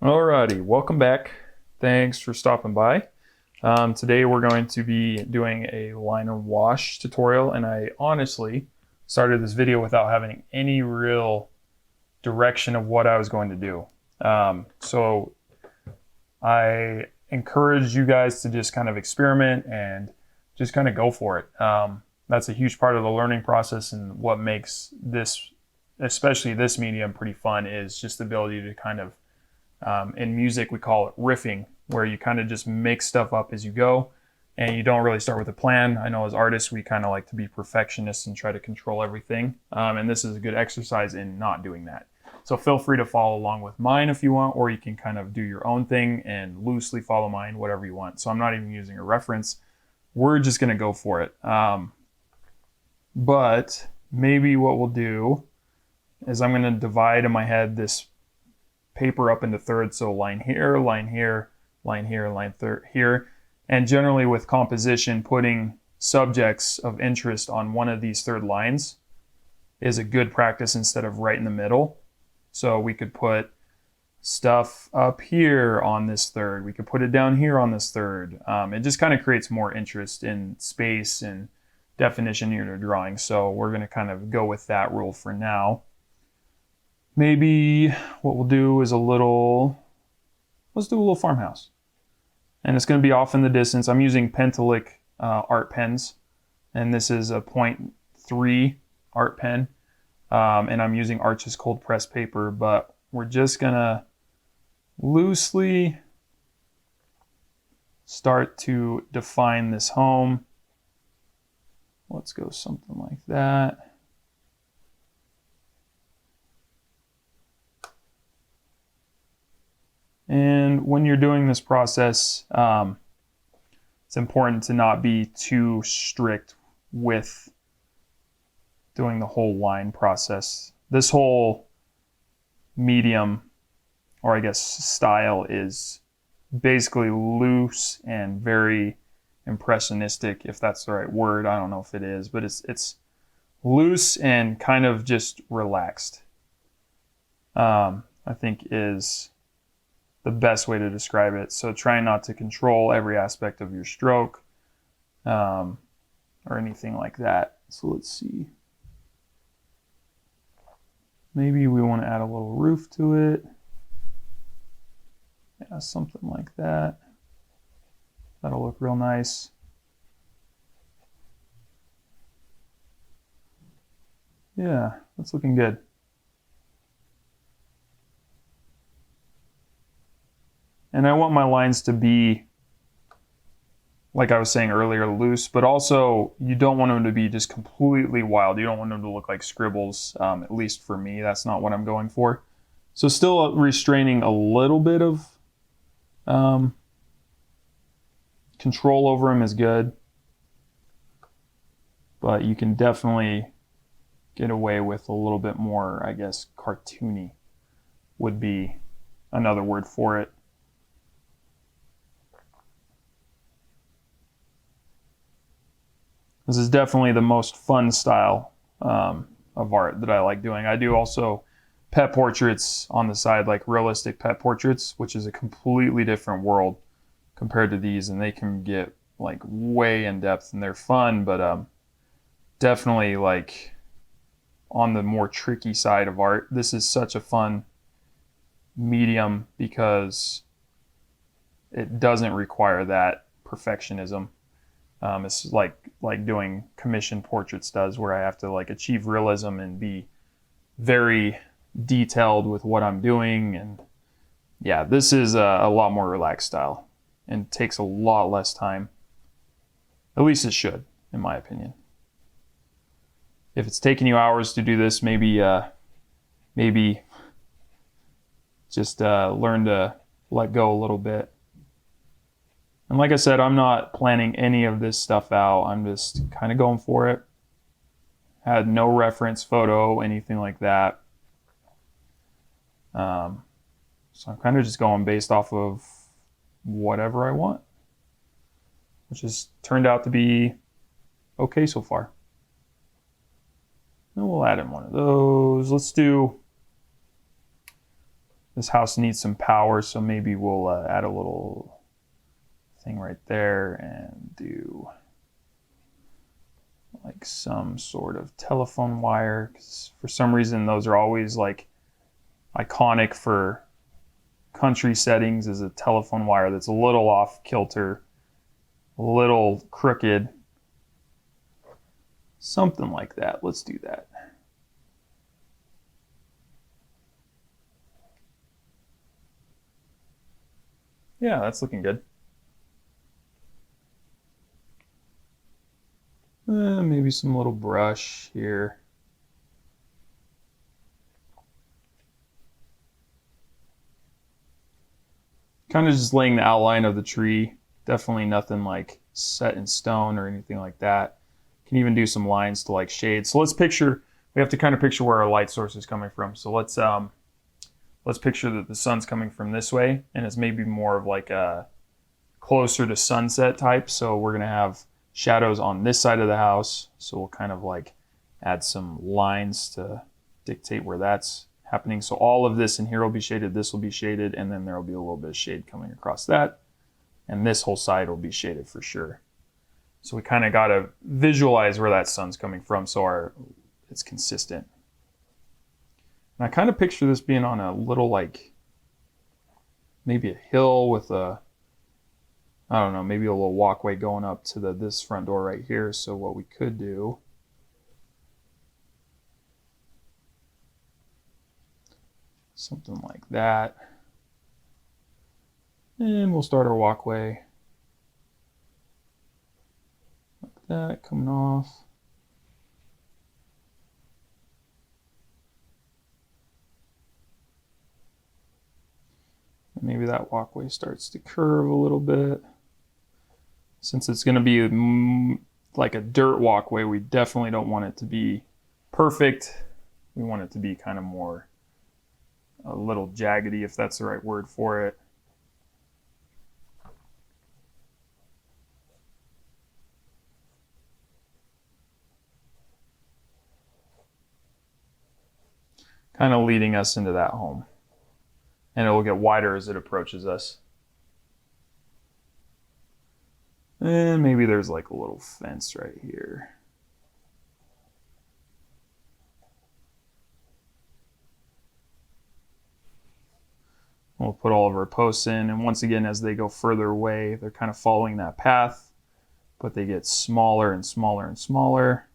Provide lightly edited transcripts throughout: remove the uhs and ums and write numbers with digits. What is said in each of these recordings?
Alrighty, welcome back. Thanks for stopping by. Today we're going to be doing a liner wash tutorial, and I honestly started this video without having any real direction of what I was going to do. So I encourage you guys to just kind of experiment and just kind of go for it. That's a huge part of the learning process, and what makes this, especially this medium, pretty fun is just the ability to kind of in music, we call it riffing, where you kind of just make stuff up as you go and you don't really start with a plan. I know as artists, we kind of like to be perfectionists and try to control everything. And this is a good exercise in not doing that. So feel free to follow along with mine if you want, or you can kind of do your own thing and loosely follow mine, whatever you want. So I'm not even using a reference. We're just going to go for it. But maybe what we'll do is I'm going to divide in my head this paper up into thirds, so line here, line here, line here, line here. And generally with composition, putting subjects of interest on one of these third lines is a good practice instead of right in the middle. So we could put stuff up here on this third. We could put it down here on this third. It just kind of creates more interest in space and definition in your drawing. So we're going to kind of go with that rule for now. Maybe what we'll do is let's do a little farmhouse. And it's going to be off in the distance. I'm using Pentalic art pens, and this is a 0.3 art pen. And I'm using Arches cold press paper, but we're just going to loosely start to define this home. Let's go something like that. And when you're doing this process, it's important to not be too strict with doing the whole line process. This whole medium, or I guess style, is basically loose and very impressionistic, if that's the right word. I don't know if it is, but it's loose and kind of just relaxed. I think is the best way to describe it. So try not to control every aspect of your stroke or anything like that. So let's see. Maybe we want to add a little roof to it. Yeah, something like that. That'll look real nice. Yeah, that's looking good. And I want my lines to be, like I was saying earlier, loose, but also you don't want them to be just completely wild. You don't want them to look like scribbles, at least for me. That's not what I'm going for. So still restraining a little bit of control over them is good, but you can definitely get away with a little bit more, I guess, cartoony would be another word for it. This is definitely the most fun style of art that I like doing. I do also pet portraits on the side, like realistic pet portraits, which is a completely different world compared to these, and they can get like way in depth and they're fun, but definitely like on the more tricky side of art. This is such a fun medium because it doesn't require that perfectionism. It's like doing commission portraits does, where I have to like achieve realism and be very detailed with what I'm doing. And yeah, this is a lot more relaxed style and takes a lot less time. At least it should, in my opinion. If it's taking you hours to do this, maybe just learn to let go a little bit. And like I said, I'm not planning any of this stuff out. I'm just kind of going for it. Had no reference photo, anything like that. So I'm kind of just going based off of whatever I want, which has turned out to be okay so far. And we'll add in one of those. Let's do This house needs some power, so maybe we'll add a little thing right there and do like some sort of telephone wire, because for some reason those are always like iconic for country settings, is a telephone wire that's a little off kilter, a little crooked, something like that. Let's do that. Yeah, that's looking good. Maybe some little brush here. Kind of just laying the outline of the tree. Definitely nothing like set in stone or anything like that. Can even do some lines to like shade. So let's picture, we have to kind of picture where our light source is coming from. So let's picture that the sun's coming from this way, and it's maybe more of like a closer to sunset type. So we're gonna have shadows on this side of the house. So we'll kind of like add some lines to dictate where that's happening. So all of this in here will be shaded, this will be shaded, and then there will be a little bit of shade coming across that. And this whole side will be shaded for sure. So we kind of got to visualize where that sun's coming from so it's consistent. And I kind of picture this being on a little like, maybe a hill with a, I don't know, maybe a little walkway going up to this front door right here. So what we could do, something like that. And we'll start our walkway like that, coming off. And maybe that walkway starts to curve a little bit. Since it's going to be like a dirt walkway, we definitely don't want it to be perfect. We want it to be kind of more a little jaggedy, if that's the right word for it. Kind of leading us into that home. And it will get wider as it approaches us. And maybe there's like a little fence right here. We'll put all of our posts in, and once again, as they go further away, they're kind of following that path, but they get smaller and smaller and smaller.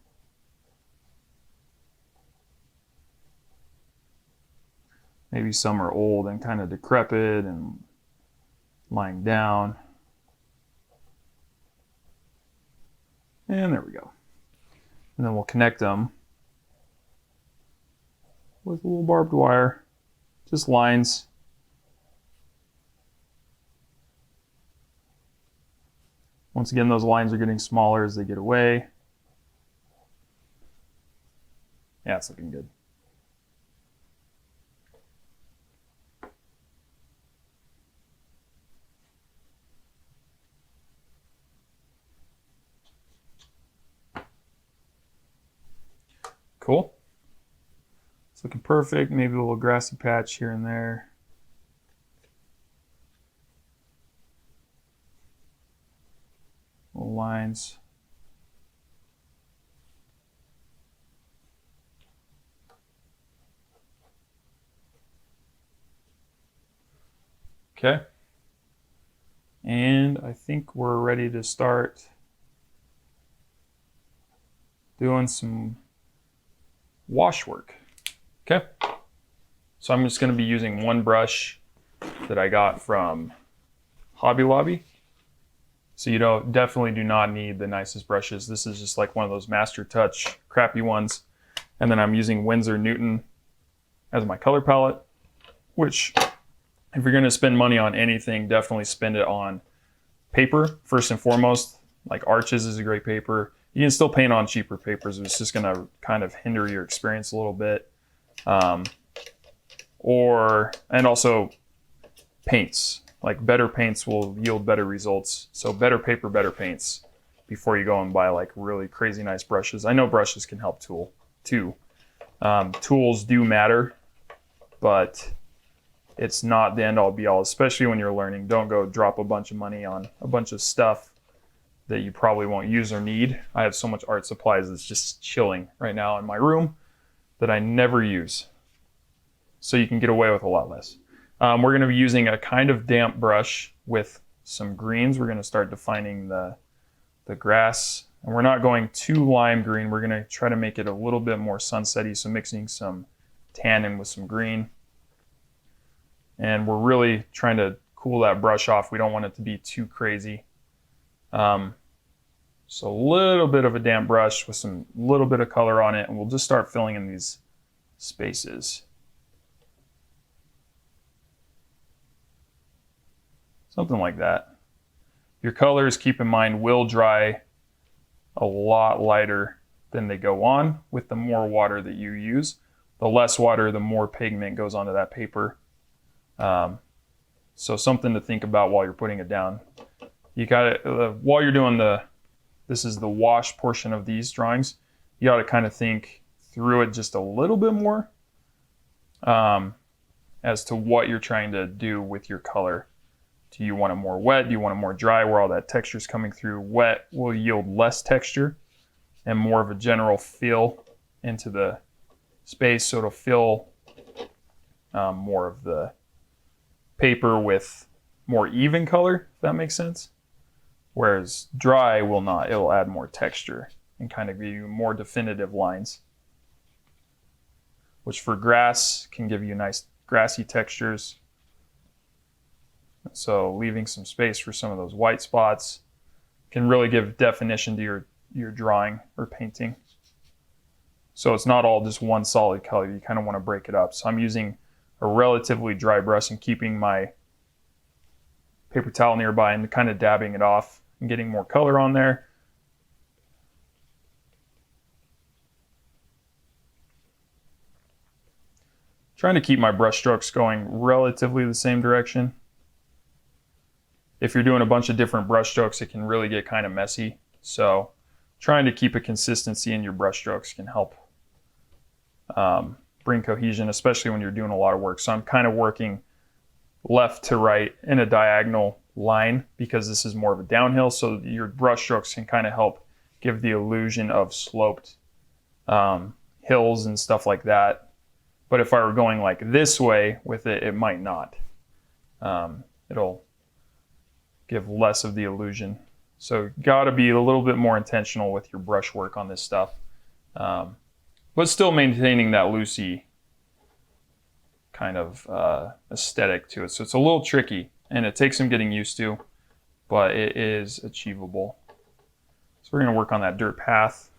Maybe some are old and kind of decrepit and lying down. And there we go. And then we'll connect them with a little barbed wire, just lines. Once again, those lines are getting smaller as they get away. Yeah, it's looking good. Cool. It's looking perfect. Maybe a little grassy patch here and there. Little lines. Okay. And I think we're ready to start doing some wash work. Okay. So I'm just going to be using one brush that I got from Hobby Lobby. So you definitely do not need the nicest brushes. This is just like one of those Master Touch crappy ones. And then I'm using Winsor Newton as my color palette, which if you're going to spend money on anything, definitely spend it on paper first and foremost. Like Arches is a great paper. You can still paint on cheaper papers. It's just going to kind of hinder your experience a little bit. And also paints. Like better paints will yield better results. So better paper, better paints before you go and buy like really crazy nice brushes. I know brushes can help too. Tools do matter, but it's not the end all be all, especially when you're learning. Don't go drop a bunch of money on a bunch of stuff that you probably won't use or need. I have so much art supplies that's just chilling right now in my room that I never use. So you can get away with a lot less. We're going to be using a kind of damp brush with some greens. We're going to start defining the grass. And we're not going too lime green. We're going to try to make it a little bit more sunsetty, so mixing some tannin with some green. And we're really trying to cool that brush off. We don't want it to be too crazy. So a little bit of a damp brush with some little bit of color on it, and we'll just start filling in these spaces. Something like that. Your colors, keep in mind, will dry a lot lighter than they go on with the more water that you use. The less water, the more pigment goes onto that paper. So something to think about while you're putting it down. You got to, while you're doing this is the wash portion of these drawings, you got to kind of think through it just a little bit more as to what you're trying to do with your color. Do you want it more wet? Do you want it more dry where all that texture is coming through? Wet will yield less texture and more of a general feel into the space, so it'll fill more of the paper with more even color, if that makes sense. Whereas dry will not. It'll add more texture and kind of give you more definitive lines, which for grass can give you nice grassy textures. So leaving some space for some of those white spots can really give definition to your drawing or painting. So it's not all just one solid color. You kind of want to break it up. So I'm using a relatively dry brush and keeping my paper towel nearby and kind of dabbing it off and getting more color on there. Trying to keep my brush strokes going relatively the same direction. If you're doing a bunch of different brush strokes, it can really get kind of messy. So trying to keep a consistency in your brush strokes can help bring cohesion, especially when you're doing a lot of work. So I'm kind of working left to right in a diagonal line because this is more of a downhill, so your brush strokes can kind of help give the illusion of sloped hills and stuff like that. But if I were going like this way with it, it might not. It'll give less of the illusion. So got to be a little bit more intentional with your brush work on this stuff, but still maintaining that loosey kind of aesthetic to it. So it's a little tricky and it takes some getting used to, but it is achievable. So we're going to work on that dirt path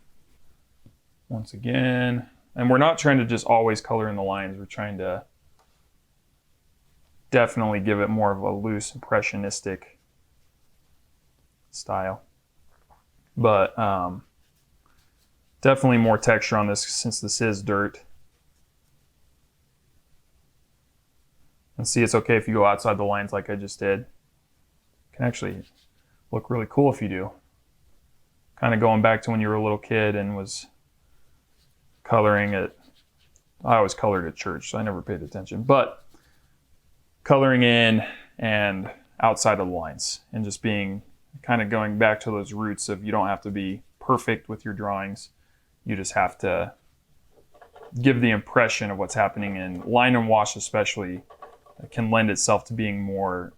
once again. And we're not trying to just always color in the lines. We're trying to definitely give it more of a loose, impressionistic style. But definitely more texture on this since this is dirt. And see, it's okay if you go outside the lines like I just did. It can actually look really cool if you do. Kind of going back to when you were a little kid and was coloring it. I always colored at church, so I never paid attention. But coloring in and outside of the lines and just being kind of going back to those roots of you don't have to be perfect with your drawings. You just have to give the impression of what's happening, and line and wash especially can lend itself to being more,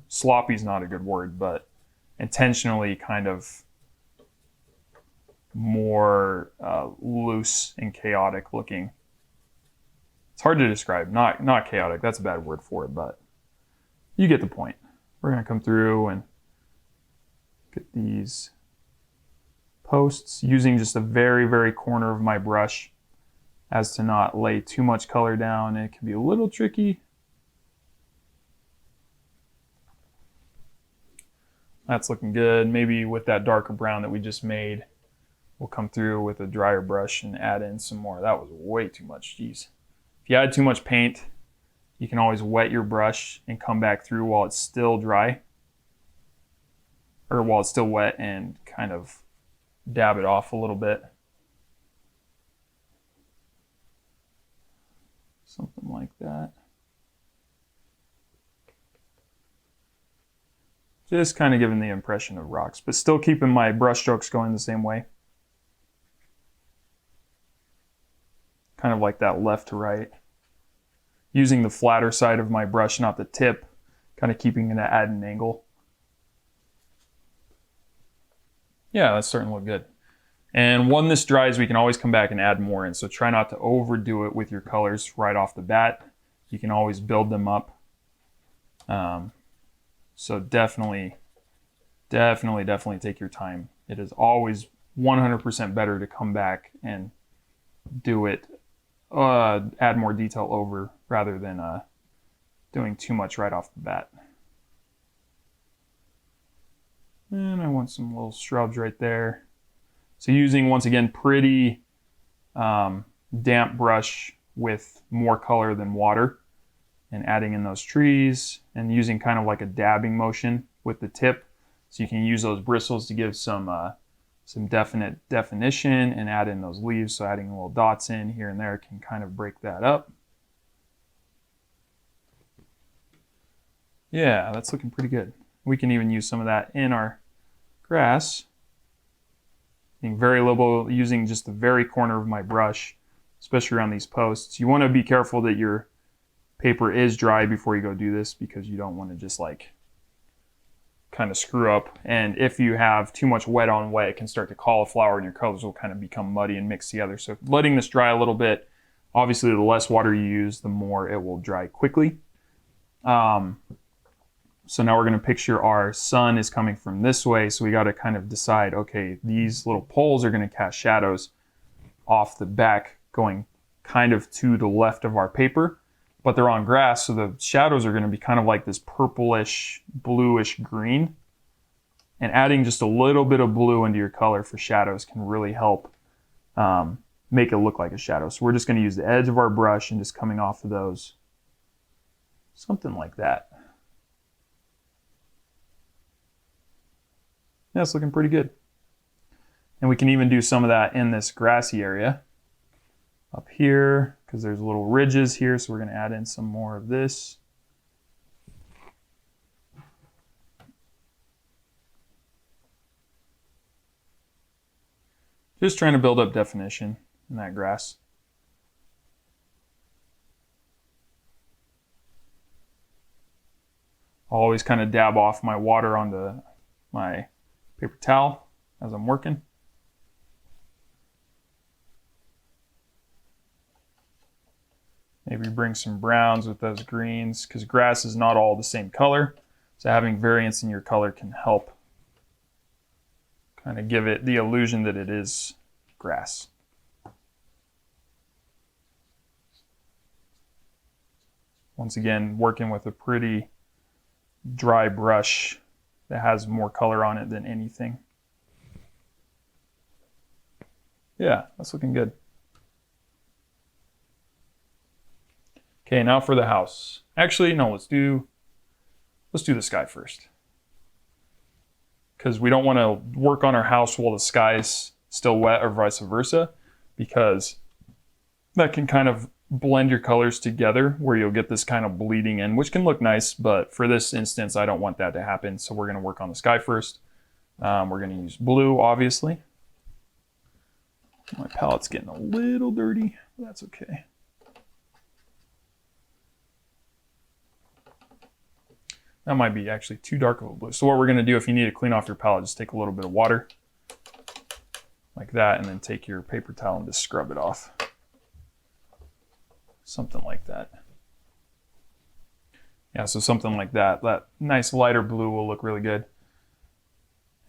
sloppy is not a good word, but intentionally kind of more loose and chaotic looking. It's hard to describe, not chaotic, that's a bad word for it, but you get the point. We're going to come through and get these posts using just a very, very corner of my brush as to not lay too much color down. It can be a little tricky. That's looking good. Maybe with that darker brown that we just made, we'll come through with a drier brush and add in some more. That was way too much, geez. If you add too much paint, you can always wet your brush and come back through while it's still dry, or while it's still wet, and kind of dab it off a little bit. Something like that. Just kind of giving the impression of rocks, but still keeping my brush strokes going the same way. Kind of like that left to right. Using the flatter side of my brush, not the tip, kind of keeping it at an angle. Yeah, that's starting to look good. And when this dries, we can always come back and add more in. So try not to overdo it with your colors right off the bat. You can always build them up. So definitely take your time. It is always 100% better to come back and do it, add more detail over rather than doing too much right off the bat. And I want some little shrubs right there. So using, once again, pretty damp brush with more color than water, and adding in those trees and using kind of like a dabbing motion with the tip. So you can use those bristles to give some definite definition and add in those leaves. So adding little dots in here and there can kind of break that up. Yeah, that's looking pretty good. We can even use some of that in our grass. Being very liberal, using just the very corner of my brush, especially around these posts. You want to be careful that your paper is dry before you go do this, because you don't want to just like kind of screw up. And if you have too much wet on wet, it can start to cauliflower and your colors will kind of become muddy and mix together. So letting this dry a little bit, obviously the less water you use, the more it will dry quickly. So now we're going to picture our sun is coming from this way. So we got to kind of decide, okay, these little poles are going to cast shadows off the back going kind of to the left of our paper, but they're on grass. So the shadows are going to be kind of like this purplish, bluish green, and adding just a little bit of blue into your color for shadows can really help make it look like a shadow. So we're just going to use the edge of our brush and just coming off of those, something like that. Yeah, it's looking pretty good. And we can even do some of that in this grassy area up here, because there's little ridges here, so we're going to add in some more of this. Just trying to build up definition in that grass. I'll always kind of dab off my water onto my paper towel as I'm working. Maybe bring some browns with those greens, because grass is not all the same color. So having variance in your color can help kind of give it the illusion that it is grass. Once again, working with a pretty dry brush that has more color on it than anything. Yeah, that's looking good. Okay, now for the house. Actually, no, let's do the sky first, because we don't want to work on our house while the sky's still wet, or vice versa, because that can kind of blend your colors together where you'll get this kind of bleeding in, which can look nice, but for this instance, I don't want that to happen. So we're going to work on the sky first. We're going to use blue, obviously. My palette's getting a little dirty, but that's okay. That might be actually too dark of a blue. So what we're going to do, if you need to clean off your palette, just take a little bit of water like that, and then take your paper towel and just scrub it off. Something like that. Yeah, so something like that. That nice lighter blue will look really good.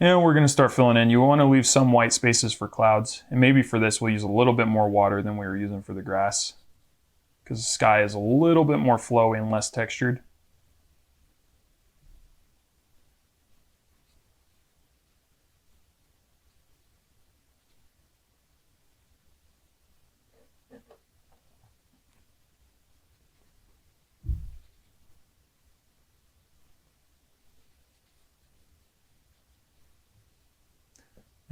And we're going to start filling in. You want to leave some white spaces for clouds. And maybe for this, we'll use a little bit more water than we were using for the grass, because the sky is a little bit more flowy and less textured.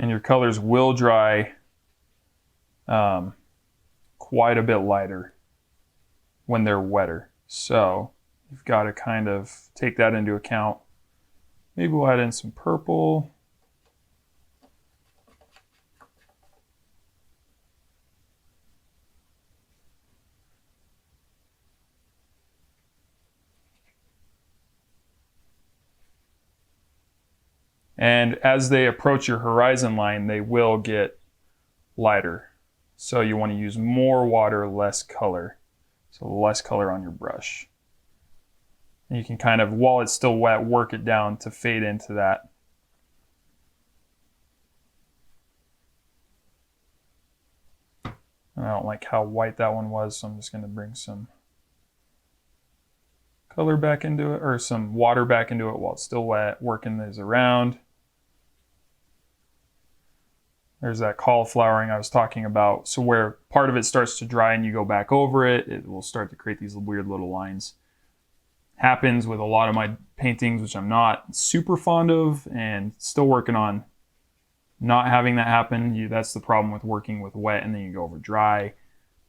And your colors will dry quite a bit lighter when they're wetter. So you've got to kind of take that into account Maybe we'll add in some purple. And as they approach your horizon line, they will get lighter. So you want to use more water, less color. So less color on your brush. And you can kind of, while it's still wet, work it down to fade into that. And I don't like how white that one was, so I'm just going to bring some color back into it, or some water back into it while it's still wet, working these around. There's that cauliflowering I was talking about. So where part of it starts to dry and you go back over it, it will start to create these weird little lines. Happens with a lot of my paintings, which I'm not super fond of, and still working on not having that happen. That's the problem with working with wet and then you go over dry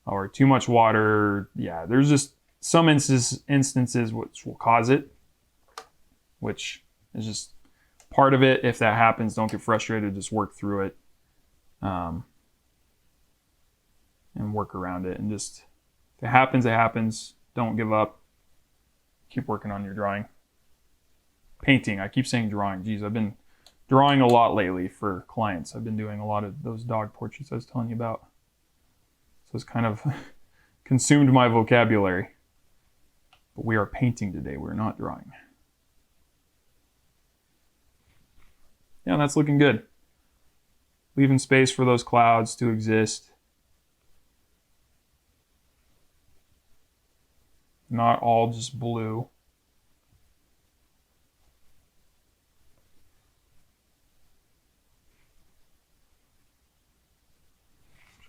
or too much water. Yeah, there's just some instances which will cause it, which is just part of it. If that happens, don't get frustrated, just work through it. And work around it, and just, if it happens, it happens. Don't give up. Keep working on your drawing. Painting, I keep saying drawing. Geez, I've been drawing a lot lately for clients. I've been doing a lot of those dog portraits I was telling you about. So it's kind of consumed my vocabulary. But we are painting today, we're not drawing. Yeah, that's looking good. Leaving space for those clouds to exist. Not all just blue.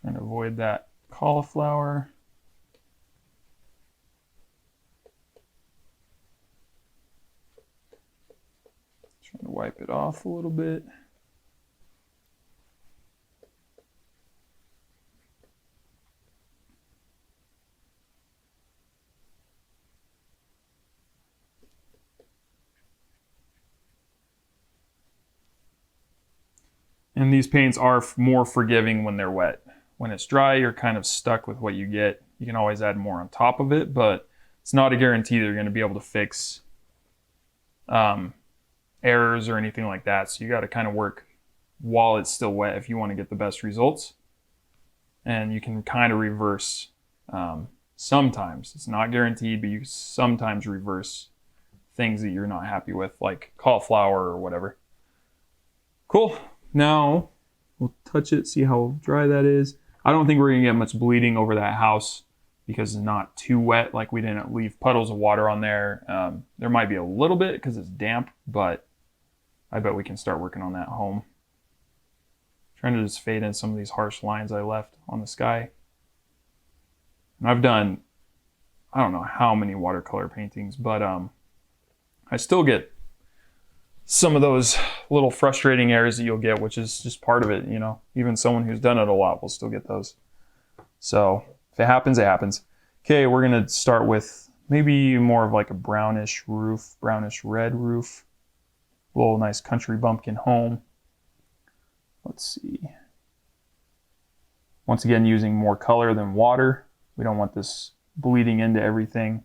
Trying to avoid that cauliflower. Trying to wipe it off a little bit. And these paints are more forgiving when they're wet. When it's dry, you're kind of stuck with what you get. You can always add more on top of it, but it's not a guarantee that you're going to be able to fix errors or anything like that. So you got to kind of work while it's still wet if you want to get the best results. And you can kind of reverse sometimes. It's not guaranteed, but you sometimes reverse things that you're not happy with, like cauliflower or whatever. Cool. Now we'll touch it, see how dry that is. I don't think we're gonna get much bleeding over that house because it's not too wet. Like, we didn't leave puddles of water on there. There might be a little bit because it's damp, but I bet we can start working on that home. Trying to just fade in some of these harsh lines I left on the sky. And I've done, I don't know how many watercolor paintings, but I still get some of those little frustrating errors that you'll get, which is just part of it, you know. Even someone who's done it a lot will still get those. So if it happens, it happens. Okay, we're gonna start with maybe more of like a brownish roof, brownish red roof. A little nice country bumpkin home. Let's see. Once again, using more color than water. We don't want this bleeding into everything.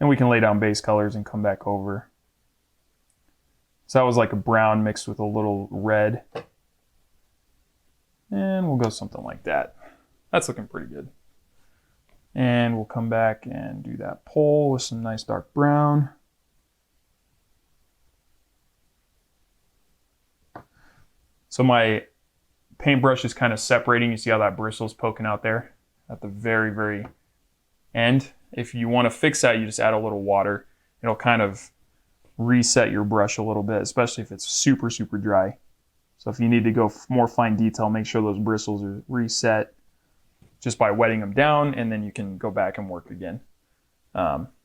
And we can lay down base colors and come back over. So that was like a brown mixed with a little red. And we'll go something like that. That's looking pretty good. And we'll come back and do that pole with some nice dark brown. So my paintbrush is kind of separating. You see how that bristle's poking out there at the very, very end. If you want to fix that, you just add a little water. It'll kind of reset your brush a little bit, especially if it's super, super dry. So if you need to go more fine detail, make sure those bristles are reset just by wetting them down, and then you can go back and work again.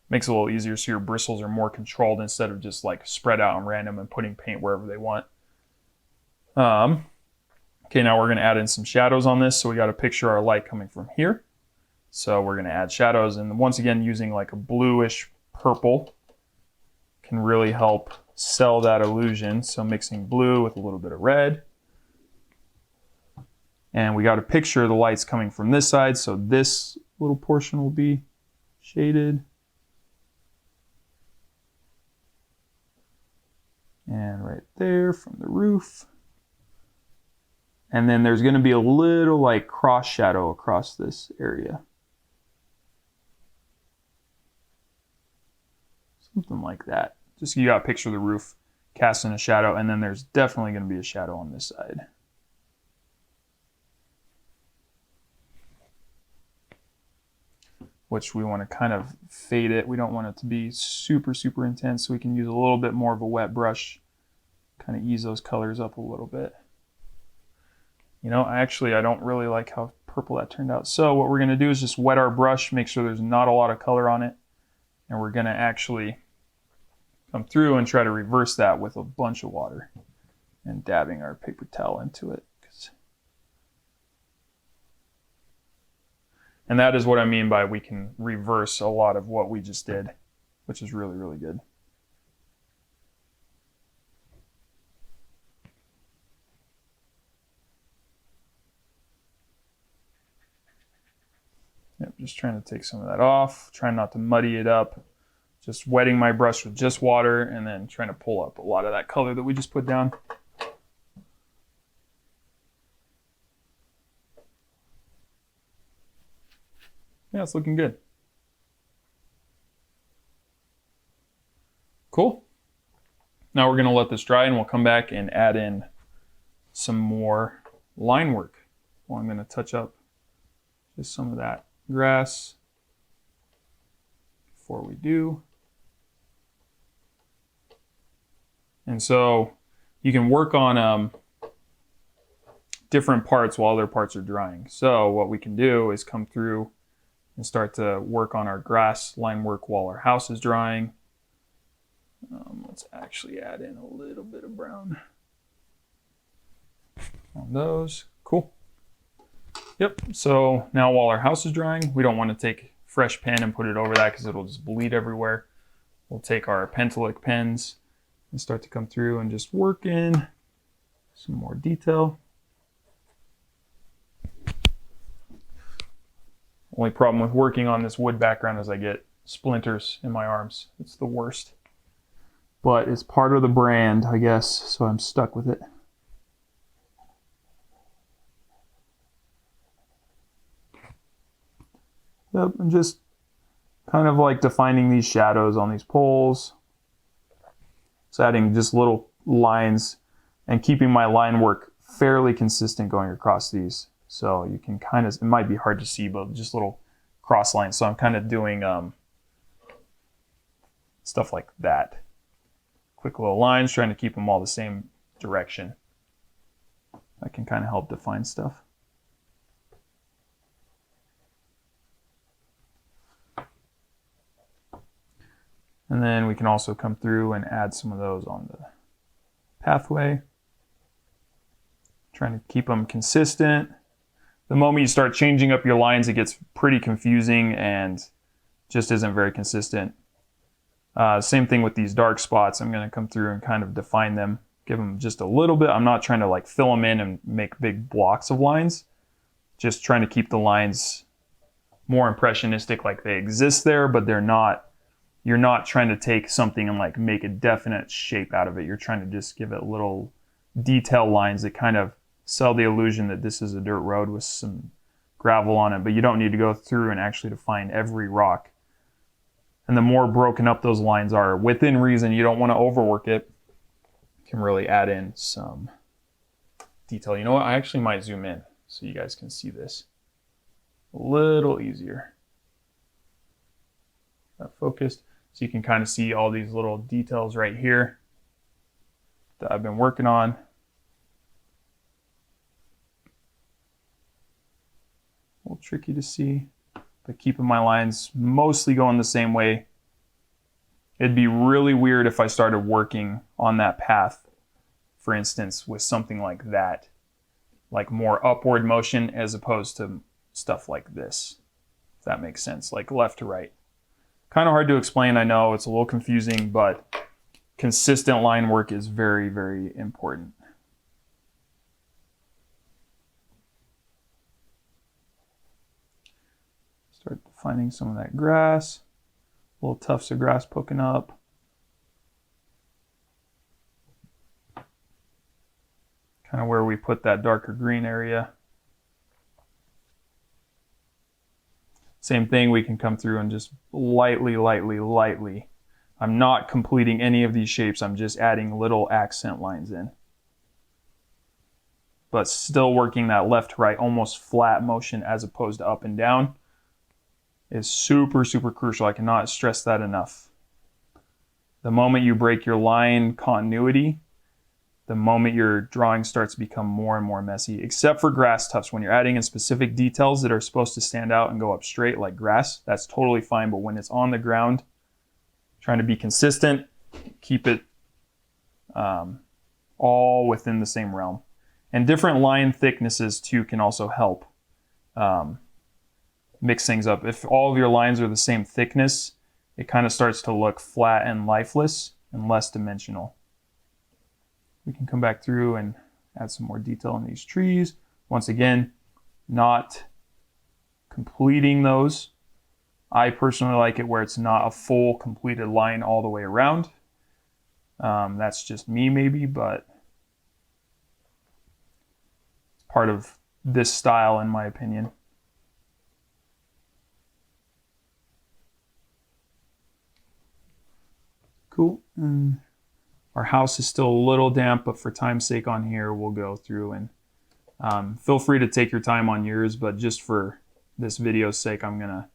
Makes it a little easier so your bristles are more controlled instead of just like spread out and random and putting paint wherever they want. Okay, now we're going to add in some shadows on this. So we got to picture our light coming from here. So we're going to add shadows, and once again using like a bluish purple. can really help sell that illusion. So mixing blue with a little bit of red. And we got a picture of the lights coming from this side, so this little portion will be shaded. And right there from the roof. And then there's going to be a little like cross shadow across this area. Something like that. Just you got to picture the roof casting a shadow, and then there's definitely going to be a shadow on this side. Which we want to kind of fade it. We don't want it to be super, super intense, so we can use a little bit more of a wet brush, kind of ease those colors up a little bit. You know, I don't really like how purple that turned out. So what we're going to do is just wet our brush, make sure there's not a lot of color on it, and we're going to actually come through and try to reverse that with a bunch of water and dabbing our paper towel into it. And that is what I mean by we can reverse a lot of what we just did, which is really, really good. Yep, just trying to take some of that off, trying not to muddy it up. Just wetting my brush with just water and then trying to pull up a lot of that color that we just put down. Yeah, it's looking good. Cool. Now we're going to let this dry and we'll come back and add in some more line work. Well, I'm going to touch up just some of that grass before we do. And so you can work on different parts while other parts are drying. So what we can do is come through and start to work on our grass line work while our house is drying. Let's actually add in a little bit of brown on those. Cool. Yep, so now while our house is drying, we don't want to take fresh pen and put it over that because it'll just bleed everywhere. We'll take our Pentalic pens and start to come through and just work in some more detail. Only problem with working on this wood background is I get splinters in my arms. It's the worst. But it's part of the brand, I guess, so I'm stuck with it. Yep, and just kind of like defining these shadows on these poles. So adding just little lines and keeping my line work fairly consistent going across these. So you can kind of, it might be hard to see, but just little cross lines. So I'm kind of doing stuff like that. Quick little lines, trying to keep them all the same direction. That can kind of help define stuff. And then we can also come through and add some of those on the pathway. Trying to keep them consistent. The moment you start changing up your lines, it gets pretty confusing and just isn't very consistent. Same thing with these dark spots. I'm going to come through and kind of define them, give them just a little bit. I'm not trying to like fill them in and make big blocks of lines. Just trying to keep the lines more impressionistic, like they exist there, but they're not. You're not trying to take something and like make a definite shape out of it. You're trying to just give it little detail lines that kind of sell the illusion that this is a dirt road with some gravel on it, but you don't need to go through and actually define every rock. And the more broken up those lines are, within reason, you don't want to overwork it. You can really add in some detail. You know what? I actually might zoom in so you guys can see this a little easier. That focused. So you can kind of see all these little details right here that I've been working on. A little tricky to see, but keeping my lines mostly going the same way. It'd be really weird if I started working on that path, for instance, with something like that, like more upward motion as opposed to stuff like this, if that makes sense, like left to right. Kind of hard to explain, I know, it's a little confusing, but consistent line work is very, very important. Start defining some of that grass, little tufts of grass poking up. Kind of where we put that darker green area. Same thing, we can come through and just lightly. I'm not completing any of these shapes, I'm just adding little accent lines in. But still working that left-right, almost flat motion as opposed to up and down is super, super crucial. I cannot stress that enough. The moment you break your line continuity, the moment your drawing starts to become more and more messy, except for grass tufts. When you're adding in specific details that are supposed to stand out and go up straight like grass, that's totally fine. But when it's on the ground, trying to be consistent, keep it all within the same realm. And different line thicknesses too can also help mix things up. If all of your lines are the same thickness, it kind of starts to look flat and lifeless and less dimensional. We can come back through and add some more detail in these trees. Once again, not completing those. I personally like it where it's not a full completed line all the way around. That's just me maybe, but it's part of this style in my opinion. Cool. Our house is still a little damp, but for time's sake on here, we'll go through and feel free to take your time on yours, but just for this video's sake, I'm gonna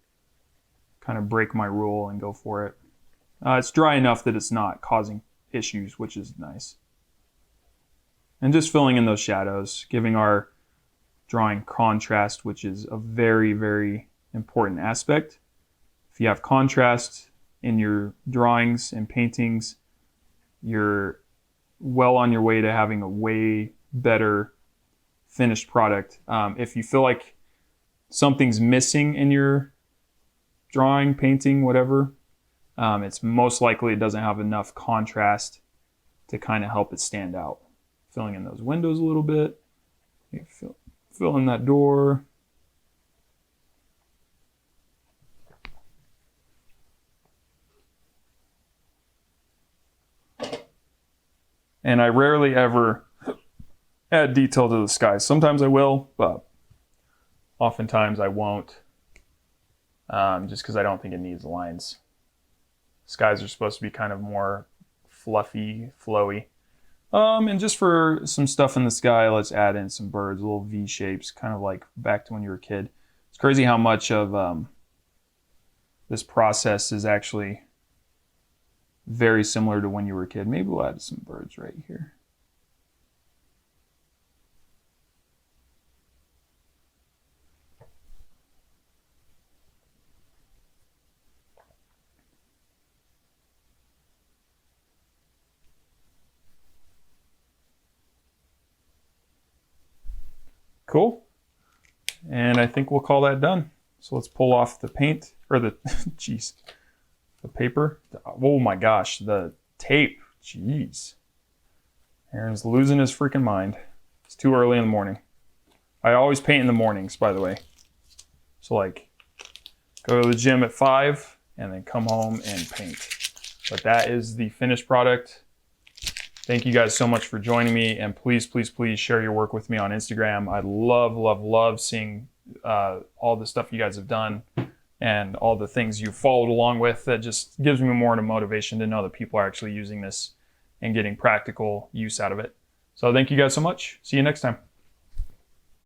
kind of break my rule and go for it. It's dry enough that it's not causing issues, which is nice. And just filling in those shadows, giving our drawing contrast, which is a very, very important aspect. If you have contrast in your drawings and paintings, you're well on your way to having a way better finished product. If you feel like something's missing in your drawing, painting, whatever, it's most likely it doesn't have enough contrast to kind of help it stand out. Filling in those windows a little bit, fill in that door. And I rarely ever add detail to the skies. Sometimes I will, but oftentimes I won't, just because I don't think it needs lines. Skies are supposed to be kind of more fluffy, flowy. And just for some stuff in the sky, let's add in some birds, little V shapes, kind of like back to when you were a kid. It's crazy how much of this process is actually very similar to when you were a kid. Maybe we'll add some birds right here. Cool. And I think we'll call that done. So let's pull off the paint, or the, jeez, the paper. Oh my gosh, the tape, jeez. Aaron's losing his freaking mind. It's too early in the morning. I always paint in the mornings, by the way. So like, go to the gym at 5 and then come home and paint. But that is the finished product. Thank you guys so much for joining me, and please, please, please share your work with me on Instagram. I love, love, love seeing all the stuff you guys have done and all the things you followed along with. That just gives me more of a motivation to know that people are actually using this and getting practical use out of it. So thank you guys so much. See you next time.